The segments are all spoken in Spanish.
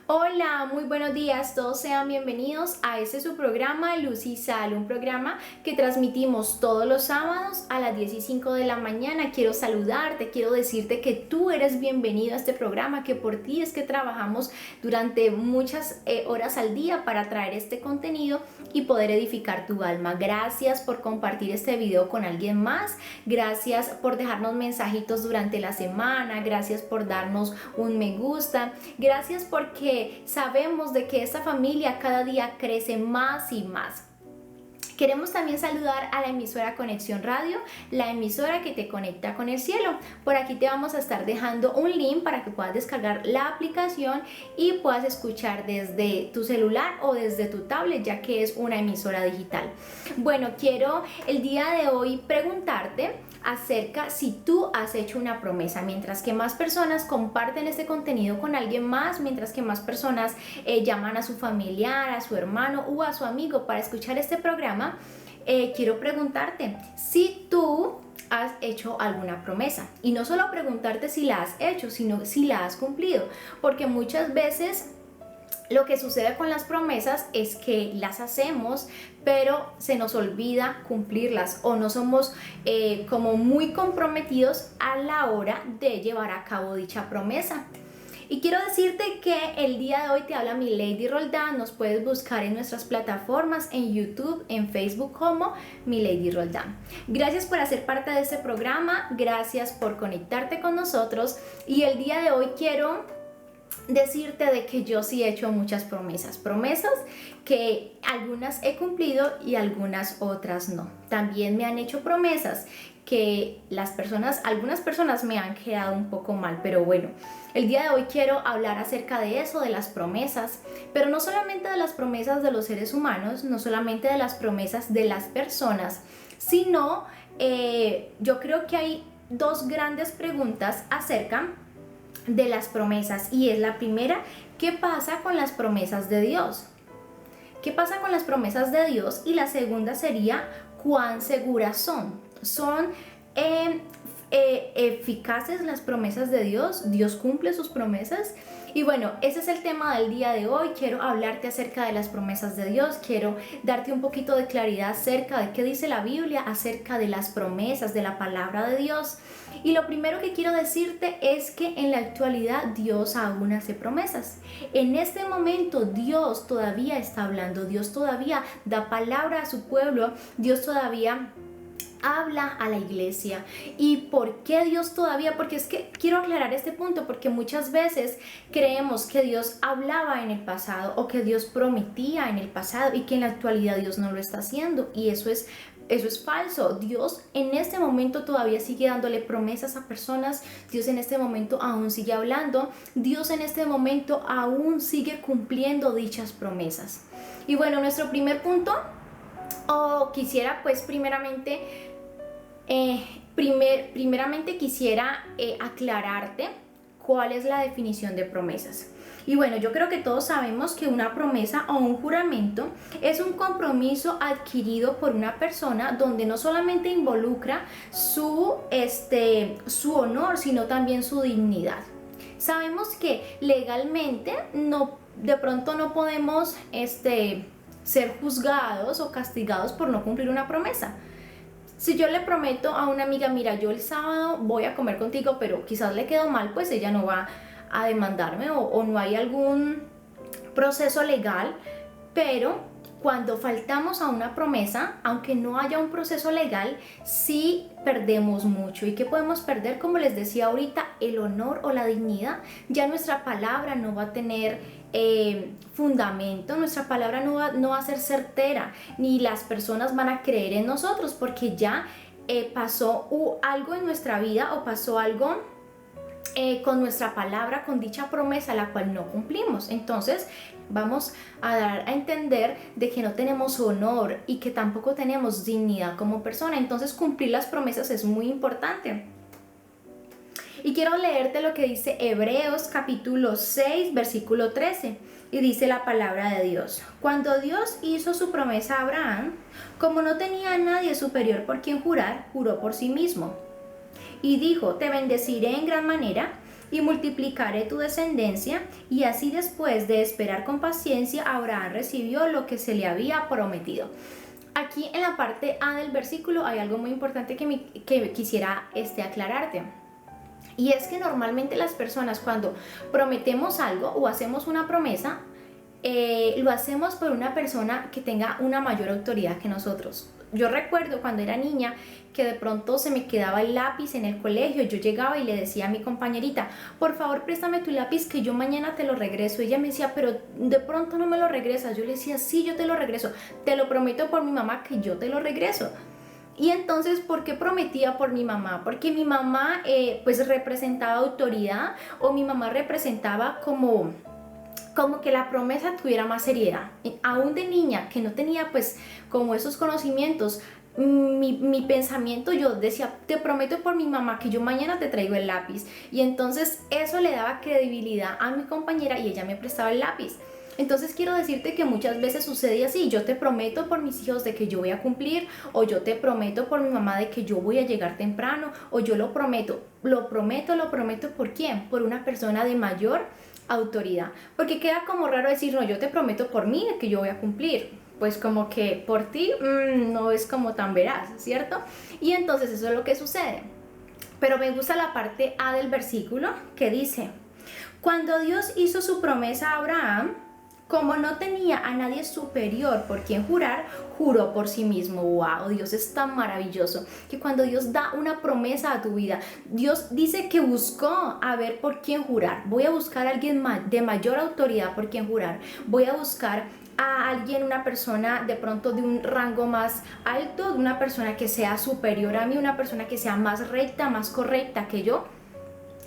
Hola, muy buenos días, todos sean bienvenidos a este su programa Luz y Sal, un programa que transmitimos todos los sábados a las 10:05 de la mañana. Quiero saludarte, quiero decirte que tú eres bienvenido a este programa, que por ti es que trabajamos durante muchas horas al día para traer este contenido y poder edificar tu alma. Gracias por compartir este video con alguien más, gracias por dejarnos mensajitos durante la semana, gracias por darnos un me gusta, gracias porque sabemos de que esta familia cada día crece más y más. Queremos también saludar a la emisora Conexión Radio, la emisora que te conecta con el cielo. Por aquí te vamos a estar dejando un link para que puedas descargar la aplicación y puedas escuchar desde tu celular o desde tu tablet, ya que es una emisora digital. Bueno, quiero el día de hoy preguntarte acerca si tú has hecho una promesa. Mientras que más personas comparten este contenido con alguien más, mientras que más personas llaman a su familiar, a su hermano o a su amigo para escuchar este programa, quiero preguntarte si tú has hecho alguna promesa. Y no solo preguntarte si la has hecho, sino si la has cumplido, porque muchas veces lo que sucede con las promesas es que las hacemos, pero se nos olvida cumplirlas o no somos como muy comprometidos a la hora de llevar a cabo dicha promesa. Y quiero decirte que el día de hoy te habla Milady Roldán. Nos puedes buscar en nuestras plataformas, en YouTube, en Facebook como Milady Roldán. Gracias por hacer parte de este programa, gracias por conectarte con nosotros y el día de hoy quiero decirte de que yo sí he hecho muchas promesas que algunas he cumplido y algunas otras no. También me han hecho promesas que algunas personas me han quedado un poco mal, pero bueno, el día de hoy quiero hablar acerca de eso, de las promesas, pero no solamente de las promesas de los seres humanos, no solamente de las promesas de las personas, sino yo creo que hay dos grandes preguntas acerca de las promesas, y es la primera: ¿qué pasa con las promesas de Dios? ¿Qué pasa con las promesas de Dios? Y la segunda sería: ¿cuán seguras son? ¿Son eficaces las promesas de Dios? ¿Dios cumple sus promesas? Y bueno, ese es el tema del día de hoy. Quiero hablarte acerca de las promesas de Dios, quiero darte un poquito de claridad acerca de qué dice la Biblia acerca de las promesas, de la palabra de Dios. Y lo primero que quiero decirte es que en la actualidad Dios aún hace promesas. En este momento Dios todavía está hablando, Dios todavía da palabra a su pueblo, Dios todavía habla a la iglesia. ¿Y por qué Dios todavía? Porque es que quiero aclarar este punto, porque muchas veces creemos que Dios hablaba en el pasado o que Dios prometía en el pasado y que en la actualidad Dios no lo está haciendo, y eso es falso. Dios en este momento todavía sigue dándole promesas a personas, Dios en este momento aún sigue hablando, Dios en este momento aún sigue cumpliendo dichas promesas. Y bueno, nuestro primer punto, quisiera pues primeramente quisiera aclararte cuál es la definición de promesas. Y bueno, yo creo que todos sabemos que una promesa o un juramento es un compromiso adquirido por una persona donde no solamente involucra su honor, sino también su dignidad. Sabemos que legalmente de pronto no podemos ser juzgados o castigados por no cumplir una promesa. Si yo le prometo a una amiga: mira, yo el sábado voy a comer contigo, pero quizás le quedó mal, pues ella no va a demandarme o no hay algún proceso legal. Pero cuando faltamos a una promesa, aunque no haya un proceso legal, sí perdemos mucho. ¿Y qué podemos perder? Como les decía ahorita, el honor o la dignidad. Ya nuestra palabra no va a tener fundamento, nuestra palabra no va a ser certera, ni las personas van a creer en nosotros, porque ya pasó algo en nuestra vida o pasó algo con nuestra palabra, con dicha promesa, la cual no cumplimos. Entonces vamos a dar a entender de que no tenemos honor y que tampoco tenemos dignidad como persona. Entonces cumplir las promesas es muy importante. Y quiero leerte lo que dice Hebreos capítulo 6 versículo 13, y dice la palabra de Dios: cuando Dios hizo su promesa a Abraham, como no tenía a nadie superior por quien jurar, juró por sí mismo y dijo: te bendeciré en gran manera y multiplicaré tu descendencia. Y así, después de esperar con paciencia, Abraham recibió lo que se le había prometido. Aquí en la parte A del versículo hay algo muy importante que quisiera aclararte. Y es que normalmente las personas, cuando prometemos algo o hacemos una promesa, lo hacemos por una persona que tenga una mayor autoridad que nosotros. Yo recuerdo cuando era niña que de pronto se me quedaba el lápiz en el colegio. Yo llegaba y le decía a mi compañerita: por favor, préstame tu lápiz que yo mañana te lo regreso. Ella me decía: pero de pronto no me lo regresas. Yo le decía: sí, yo te lo regreso, te lo prometo por mi mamá que yo te lo regreso. Y entonces, ¿por qué prometía por mi mamá? Porque mi mamá pues representaba autoridad, o mi mamá representaba como que la promesa tuviera más seriedad. Aún de niña, que no tenía pues como esos conocimientos, mi pensamiento, yo decía: te prometo por mi mamá que yo mañana te traigo el lápiz. Y entonces eso le daba credibilidad a mi compañera y ella me prestaba el lápiz. Entonces quiero decirte que muchas veces sucede así: yo te prometo por mis hijos de que yo voy a cumplir, o yo te prometo por mi mamá de que yo voy a llegar temprano, o yo lo prometo. ¿Por quién? Por una persona de mayor autoridad. Porque queda como raro decir: no, yo te prometo por mí de que yo voy a cumplir. Pues como que por ti no es como tan veraz, ¿cierto? Y entonces eso es lo que sucede. Pero me gusta la parte A del versículo que dice: cuando Dios hizo su promesa a Abraham, como no tenía a nadie superior por quien jurar, juró por sí mismo. ¡Wow! Dios es tan maravilloso que cuando Dios da una promesa a tu vida, Dios dice que buscó a ver por quién jurar. Voy a buscar a alguien de mayor autoridad por quien jurar. Voy a buscar a alguien, una persona de pronto de un rango más alto, de una persona que sea superior a mí, una persona que sea más recta, más correcta que yo.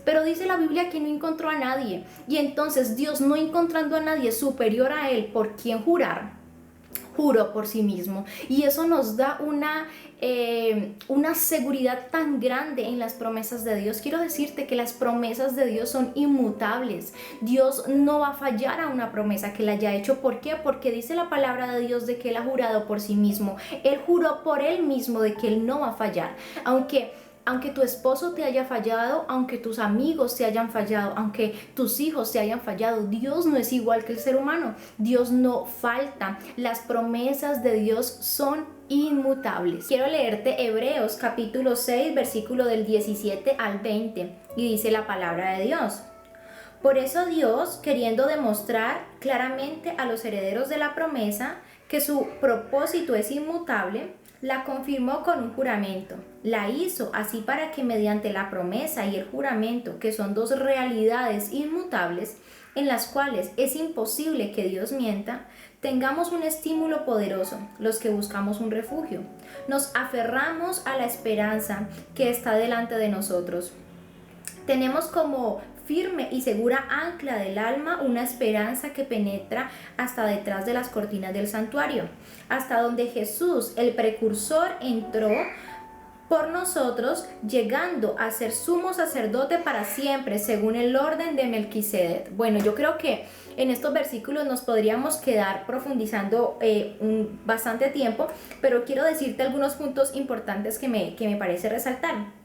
Pero dice la Biblia que no encontró a nadie. Y entonces Dios, no encontrando a nadie superior a él por quien jurar, juró por sí mismo. Y eso nos da una seguridad tan grande en las promesas de Dios. Quiero decirte que las promesas de Dios son inmutables. Dios no va a fallar a una promesa que le haya hecho. ¿Por qué? Porque dice la palabra de Dios de que él ha jurado por sí mismo. Él juró por él mismo de que él no va a fallar. Aunque tu esposo te haya fallado, aunque tus amigos te hayan fallado, aunque tus hijos te hayan fallado, Dios no es igual que el ser humano. Dios no falta. Las promesas de Dios son inmutables. Quiero leerte Hebreos capítulo 6, versículo del 17 al 20, y dice la palabra de Dios: por eso Dios, queriendo demostrar claramente a los herederos de la promesa que su propósito es inmutable, la confirmó con un juramento. La hizo así para que mediante la promesa y el juramento, que son dos realidades inmutables en las cuales es imposible que Dios mienta, tengamos un estímulo poderoso, los que buscamos un refugio. Nos aferramos a la esperanza que está delante de nosotros. Tenemos como firme y segura ancla del alma una esperanza que penetra hasta detrás de las cortinas del santuario, hasta donde Jesús, el precursor, entró por nosotros, llegando a ser sumo sacerdote para siempre, según el orden de Melquisedec. Bueno, yo creo que en estos versículos nos podríamos quedar profundizando bastante tiempo, pero quiero decirte algunos puntos importantes que me parece resaltar.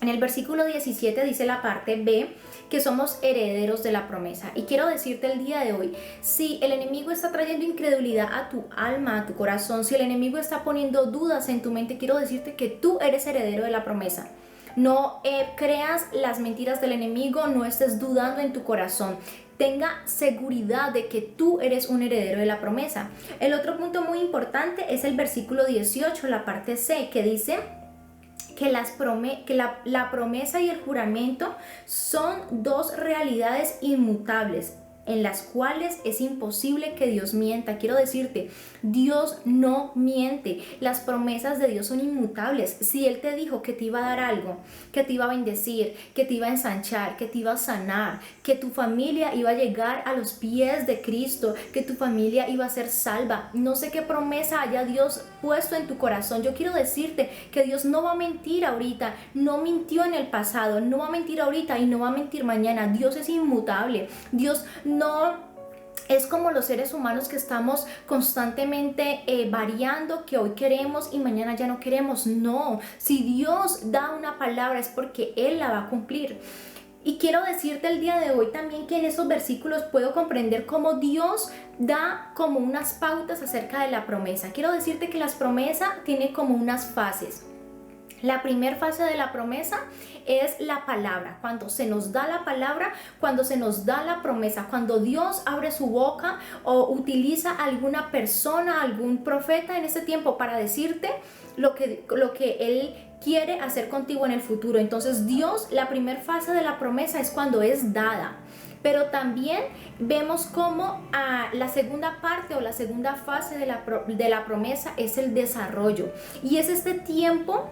En el versículo 17 dice la parte B que somos herederos de la promesa. Y quiero decirte el día de hoy, si el enemigo está trayendo incredulidad a tu alma, a tu corazón, si el enemigo está poniendo dudas en tu mente, quiero decirte que tú eres heredero de la promesa. No creas las mentiras del enemigo, no estés dudando en tu corazón. Tenga seguridad de que tú eres un heredero de la promesa. El otro punto muy importante es el versículo 18, la parte C, que dice que la promesa y el juramento son dos realidades inmutables en las cuales es imposible que Dios mienta. Quiero decirte, Dios no miente. Las promesas de Dios son inmutables. Si Él te dijo que te iba a dar algo, que te iba a bendecir, que te iba a ensanchar, que te iba a sanar, que tu familia iba a llegar a los pies de Cristo, que tu familia iba a ser salva, no sé qué promesa haya Dios puesto en tu corazón, yo quiero decirte que Dios no va a mentir ahorita, no mintió en el pasado, no va a mentir ahorita y no va a mentir mañana. Dios es inmutable. Dios no es como los seres humanos que estamos constantemente variando, que hoy queremos y mañana ya no queremos. No, si Dios da una palabra es porque Él la va a cumplir. Y quiero decirte el día de hoy también que en esos versículos puedo comprender cómo Dios da como unas pautas acerca de la promesa. Quiero decirte que las promesas tienen como unas fases. La primera fase de la promesa es la palabra, cuando se nos da la palabra, cuando se nos da la promesa, cuando Dios abre su boca o utiliza a alguna persona, algún profeta en ese tiempo para decirte lo que Él quiere hacer contigo en el futuro. Entonces Dios, la primera fase de la promesa es cuando es dada. Pero también vemos cómo la segunda parte o la segunda fase de la promesa es el desarrollo. Y es este tiempo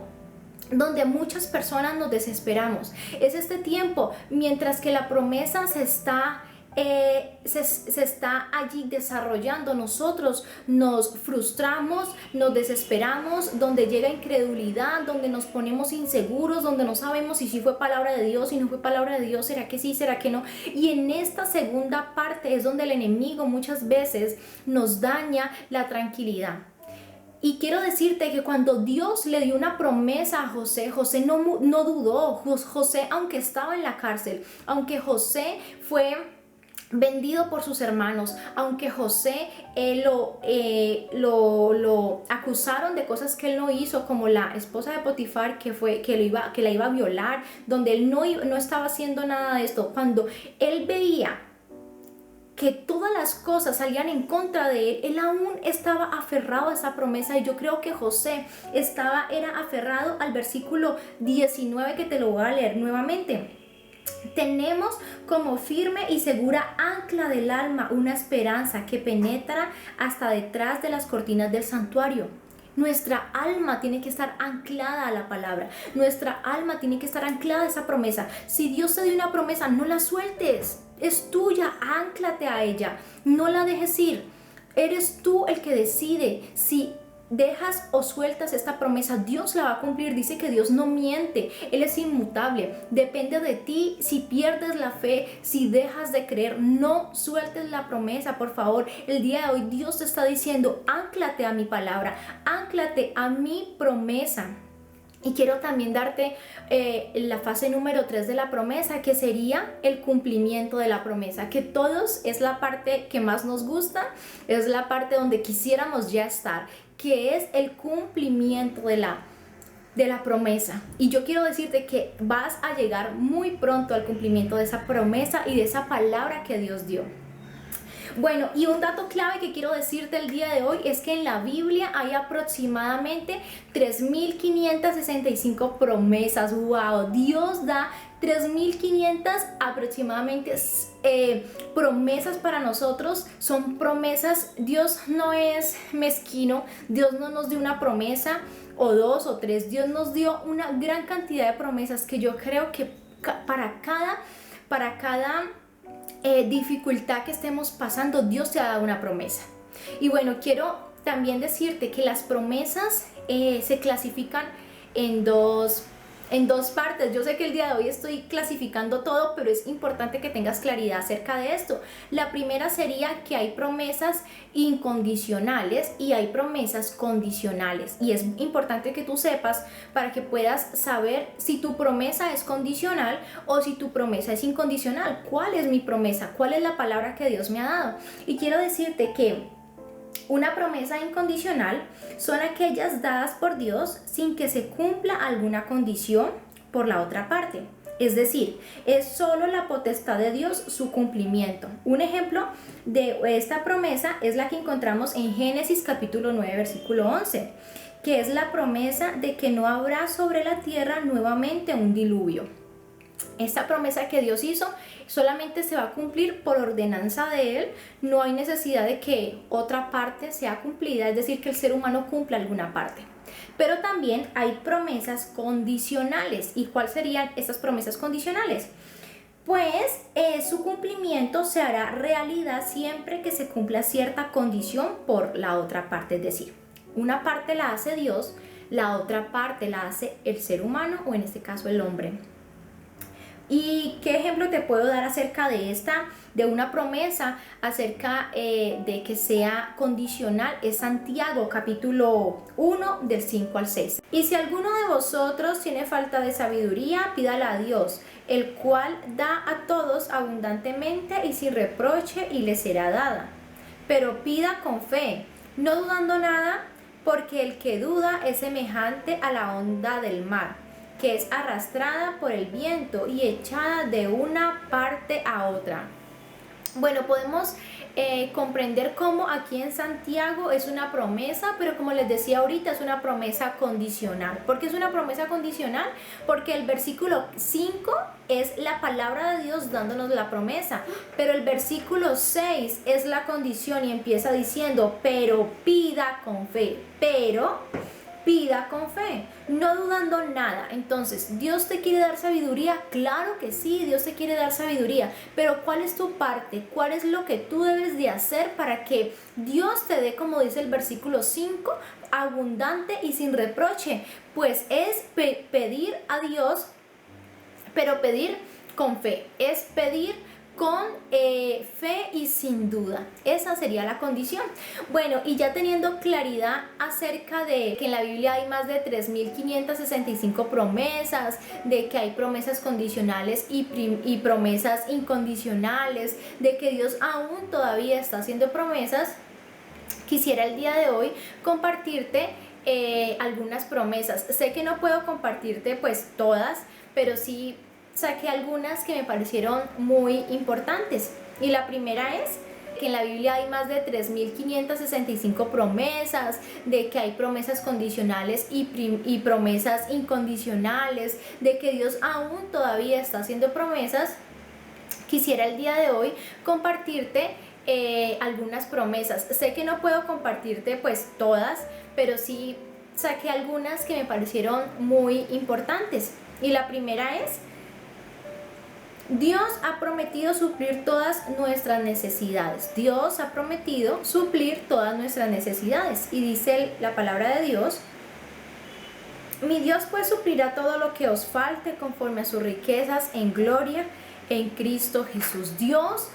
donde muchas personas nos desesperamos. Es este tiempo mientras que la promesa se está allí desarrollando, nosotros nos frustramos, nos desesperamos, donde llega incredulidad, donde nos ponemos inseguros, donde no sabemos si fue palabra de Dios, si no fue palabra de Dios, será que sí, será que no. Y en esta segunda parte es donde el enemigo muchas veces nos daña la tranquilidad. Y quiero decirte que cuando Dios le dio una promesa a José, José no dudó. José, aunque estaba en la cárcel, aunque José fue vendido por sus hermanos, aunque José lo acusaron de cosas que él no hizo, como la esposa de Potifar que la iba a violar, donde él no estaba haciendo nada de esto. Cuando él veía que todas las cosas salían en contra de él, él aún estaba aferrado a esa promesa. Y yo creo que José era aferrado al versículo 19, que te lo voy a leer nuevamente. Tenemos como firme y segura ancla del alma una esperanza que penetra hasta detrás de las cortinas del santuario. Nuestra alma tiene que estar anclada a la palabra. Nuestra alma tiene que estar anclada a esa promesa. Si Dios te dio una promesa, no la sueltes. Es tuya, ánclate a ella. No la dejes ir. Eres tú el que decide si dejas o sueltas esta promesa. Dios la va a cumplir. Dice que Dios no miente. Él es inmutable. Depende de ti si pierdes la fe, si dejas de creer. No sueltes la promesa, por favor. El día de hoy Dios te está diciendo, ánclate a mi palabra, ánclate a mi promesa. Y quiero también darte la fase número 3 de la promesa, que sería el cumplimiento de la promesa, que todos es la parte que más nos gusta, es la parte donde quisiéramos ya estar, que es el cumplimiento de la promesa. Y yo quiero decirte que vas a llegar muy pronto al cumplimiento de esa promesa y de esa palabra que Dios dio. Bueno, y un dato clave que quiero decirte el día de hoy es que en la Biblia hay aproximadamente 3.565 promesas. ¡Wow! Dios da 3.500 aproximadamente promesas para nosotros. Son promesas. Dios no es mezquino. Dios no nos dio una promesa o dos o tres. Dios nos dio una gran cantidad de promesas que yo creo que para cada dificultad que estemos pasando, Dios te ha dado una promesa. Y bueno, quiero también decirte que las promesas se clasifican en dos partes. Yo sé que el día de hoy estoy clasificando todo, pero es importante que tengas claridad acerca de esto. La primera sería que hay promesas incondicionales y hay promesas condicionales. Y es importante que tú sepas para que puedas saber si tu promesa es condicional o si tu promesa es incondicional. ¿Cuál es mi promesa? ¿Cuál es la palabra que Dios me ha dado? Y quiero decirte que una promesa incondicional son aquellas dadas por Dios sin que se cumpla alguna condición por la otra parte. Es decir, es solo la potestad de Dios su cumplimiento. Un ejemplo de esta promesa es la que encontramos en Génesis capítulo 9, versículo 11, que es la promesa de que no habrá sobre la tierra nuevamente un diluvio. Esta promesa que Dios hizo solamente se va a cumplir por ordenanza de Él. No hay necesidad de que otra parte sea cumplida, es decir, que el ser humano cumpla alguna parte. Pero también hay promesas condicionales. ¿Y cuáles serían estas promesas condicionales? Pues su cumplimiento se hará realidad siempre que se cumpla cierta condición por la otra parte. Es decir, una parte la hace Dios, la otra parte la hace el ser humano o en este caso el hombre. ¿Y qué ejemplo te puedo dar acerca de esta de una promesa acerca de que sea condicional es Santiago capítulo 1 del 5 al 6. Y si alguno de vosotros tiene falta de sabiduría, pídala a Dios, el cual da a todos abundantemente y sin reproche, y le será dada. Pero pida con fe, no dudando nada, porque el que duda es semejante a la onda del mar, que es arrastrada por el viento y echada de una parte a otra. Bueno, podemos comprender cómo aquí en Santiago es una promesa, pero como les decía ahorita, es una promesa condicional. ¿Por qué es una promesa condicional? Porque el versículo 5 es la palabra de Dios dándonos la promesa, pero el versículo 6 es la condición y empieza diciendo, pero pida con fe, pida con fe, no dudando nada. Entonces, ¿Dios te quiere dar sabiduría? Claro que sí, Dios te quiere dar sabiduría, pero ¿cuál es tu parte? ¿Cuál es lo que tú debes de hacer para que Dios te dé, como dice el versículo 5, abundante y sin reproche? Pues es pedir a Dios, pero pedir con fe, es pedir con fe y sin duda. Esa sería la condición. Bueno, y ya teniendo claridad acerca de que en la Biblia hay más de 3.565 promesas, de que hay promesas condicionales y promesas incondicionales, de que Dios aún todavía está haciendo promesas, quisiera el día de hoy compartirte algunas promesas. Sé que no puedo compartirte pues todas, pero sí saqué algunas que me parecieron muy importantes. Y la primera es que en la Biblia hay más de 3.565 promesas, de que hay promesas condicionales y promesas incondicionales, de que Dios aún todavía está haciendo promesas. Quisiera el día de hoy compartirte algunas promesas. Sé que no puedo compartirte pues todas, pero sí saqué algunas que me parecieron muy importantes. Y la primera es: Dios ha prometido suplir todas nuestras necesidades. Dios ha prometido suplir todas nuestras necesidades. Y dice la palabra de Dios: mi Dios pues suplirá todo lo que os falte conforme a sus riquezas en gloria en Cristo Jesús. Dios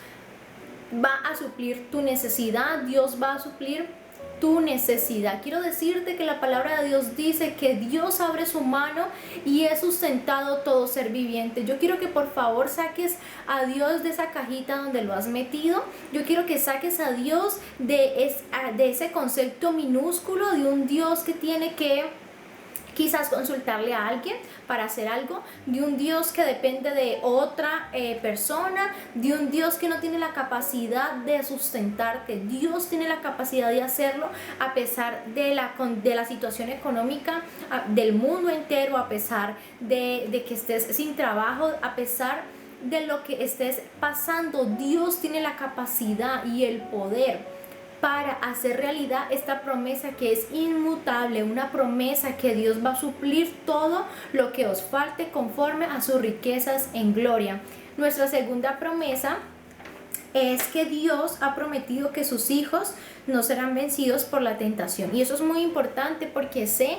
va a suplir tu necesidad. Dios va a suplir tu necesidad. Quiero decirte que la palabra de Dios dice que Dios abre su mano y es sustentado todo ser viviente. Yo quiero que por favor saques a Dios de esa cajita donde lo has metido. Yo quiero que saques a Dios de ese concepto minúsculo de un Dios que tiene que quizás consultarle a alguien para hacer algo, de un Dios que depende de otra persona, de un Dios que no tiene la capacidad de sustentarte. Dios tiene la capacidad de hacerlo a pesar de la situación económica del mundo entero, a pesar de que estés sin trabajo, a pesar de lo que estés pasando. Dios tiene la capacidad y el poder para hacer realidad esta promesa que es inmutable, una promesa que Dios va a suplir todo lo que os falte conforme a sus riquezas en gloria. Nuestra segunda promesa es que Dios ha prometido que sus hijos no serán vencidos por la tentación. Y eso es muy importante porque sé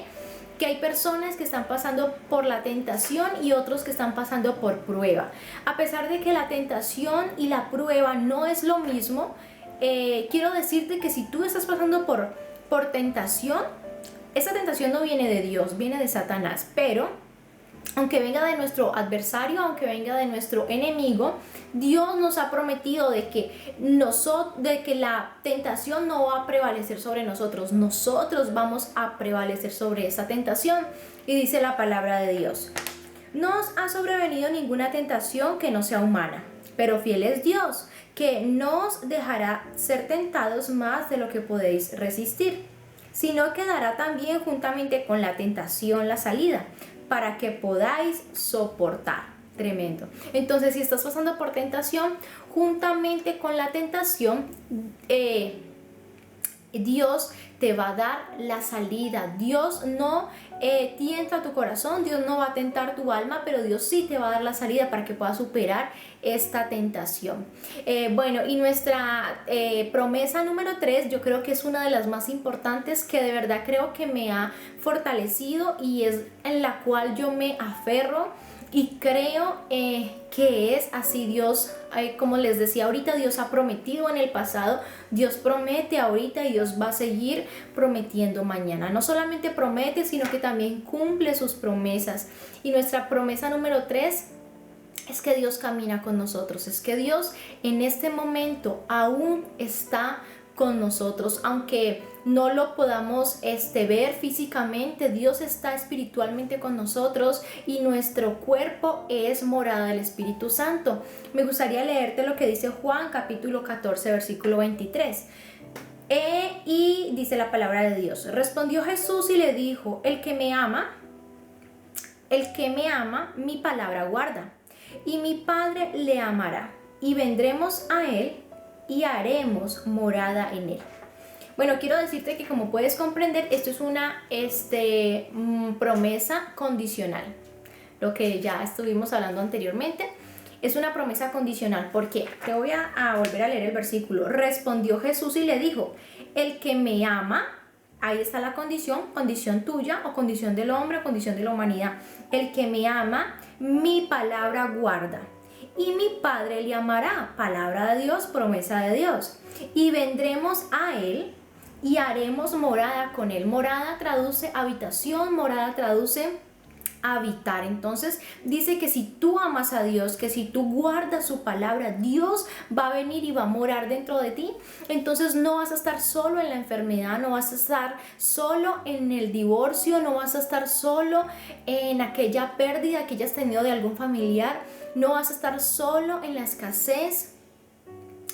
que hay personas que están pasando por la tentación y otros que están pasando por prueba. A pesar de que la tentación y la prueba no es lo mismo, quiero decirte que si tú estás pasando por tentación, esa tentación no viene de Dios, viene de Satanás. Pero aunque venga de nuestro adversario, aunque venga de nuestro enemigo, Dios nos ha prometido de que la tentación no va a prevalecer sobre nosotros. Nosotros vamos a prevalecer sobre esa tentación. Y dice la palabra de Dios: no os ha sobrevenido ninguna tentación que no sea humana, pero fiel es Dios, que no os dejará ser tentados más de lo que podéis resistir, sino que dará también juntamente con la tentación la salida, para que podáis soportar. Tremendo. Entonces, si estás pasando por tentación, juntamente con la tentación, Dios te va a dar la salida. Dios no tienta tu corazón, Dios no va a tentar tu alma, pero Dios sí te va a dar la salida para que puedas superar esta tentación. Bueno, y nuestra promesa número 3, yo creo que es una de las más importantes, que de verdad creo que me ha fortalecido y es en la cual yo me aferro Y creo que es así. Dios, como les decía ahorita, Dios ha prometido en el pasado, Dios promete ahorita y Dios va a seguir prometiendo mañana. No solamente promete, sino que también cumple sus promesas. Y nuestra promesa número 3 es que Dios camina con nosotros, es que Dios en este momento aún está con nosotros, aunque no lo podamos ver físicamente. Dios está espiritualmente con nosotros y nuestro cuerpo es morada del Espíritu Santo. Me gustaría leerte lo que dice Juan capítulo 14 versículo 23. Y dice la palabra de Dios: respondió Jesús y le dijo: el que me ama, mi palabra guarda, y mi Padre le amará, y vendremos a él y haremos morada en él. Bueno, quiero decirte que, como puedes comprender, esto es una promesa condicional. Lo que ya estuvimos hablando anteriormente es una promesa condicional. ¿Por qué? Te voy a volver a leer el versículo. Respondió Jesús y le dijo: el que me ama, ahí está la condición tuya o condición del hombre o condición de la humanidad. El que me ama, mi palabra guarda, y mi Padre le amará. Palabra de Dios, promesa de Dios. Y vendremos a él y haremos morada con él. Morada traduce habitación, morada traduce habitar. Entonces dice que si tú amas a Dios, que si tú guardas su palabra, Dios va a venir y va a morar dentro de ti. Entonces no vas a estar solo en la enfermedad, no vas a estar solo en el divorcio, no vas a estar solo en aquella pérdida que hayas tenido de algún familiar, no vas a estar solo en la escasez,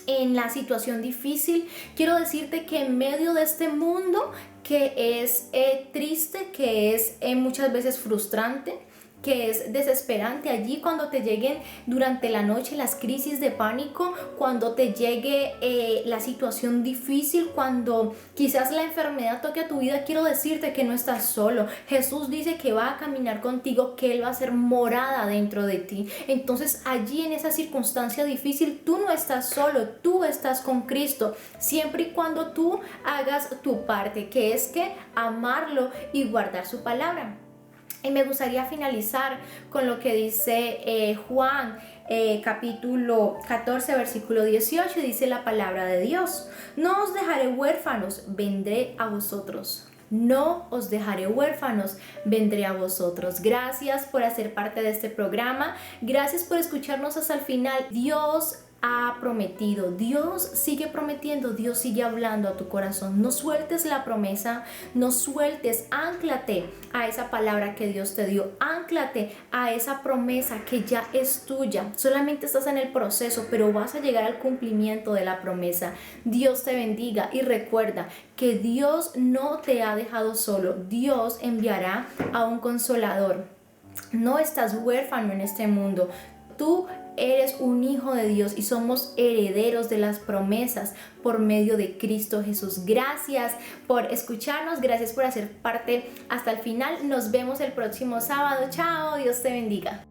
en la situación difícil. Quiero decirte que en medio de este mundo que es triste, que es muchas veces frustrante, que es desesperante, allí cuando te lleguen durante la noche las crisis de pánico, cuando te llegue la situación difícil, cuando quizás la enfermedad toque a tu vida, quiero decirte que no estás solo. Jesús dice que va a caminar contigo, que Él va a hacer morada dentro de ti. Entonces allí en esa circunstancia difícil tú no estás solo, tú estás con Cristo, siempre y cuando tú hagas tu parte, que es que amarlo y guardar su palabra. Y me gustaría finalizar con lo que dice Juan capítulo 14 versículo 18. Dice la palabra de Dios: no os dejaré huérfanos, vendré a vosotros. No os dejaré huérfanos, vendré a vosotros. Gracias por hacer parte de este programa. Gracias por escucharnos hasta el final. Dios ha prometido, Dios sigue prometiendo, Dios sigue hablando a tu corazón. No sueltes la promesa, no sueltes, ánclate a esa palabra que Dios te dio, ánclate a esa promesa que ya es tuya. Solamente estás en el proceso, pero vas a llegar al cumplimiento de la promesa. Dios te bendiga y recuerda que Dios no te ha dejado solo. Dios enviará a un consolador. No estás huérfano en este mundo. Tú eres un hijo de Dios y somos herederos de las promesas por medio de Cristo Jesús. Gracias por escucharnos, gracias por hacer parte hasta el final. Nos vemos el próximo sábado. Chao, Dios te bendiga.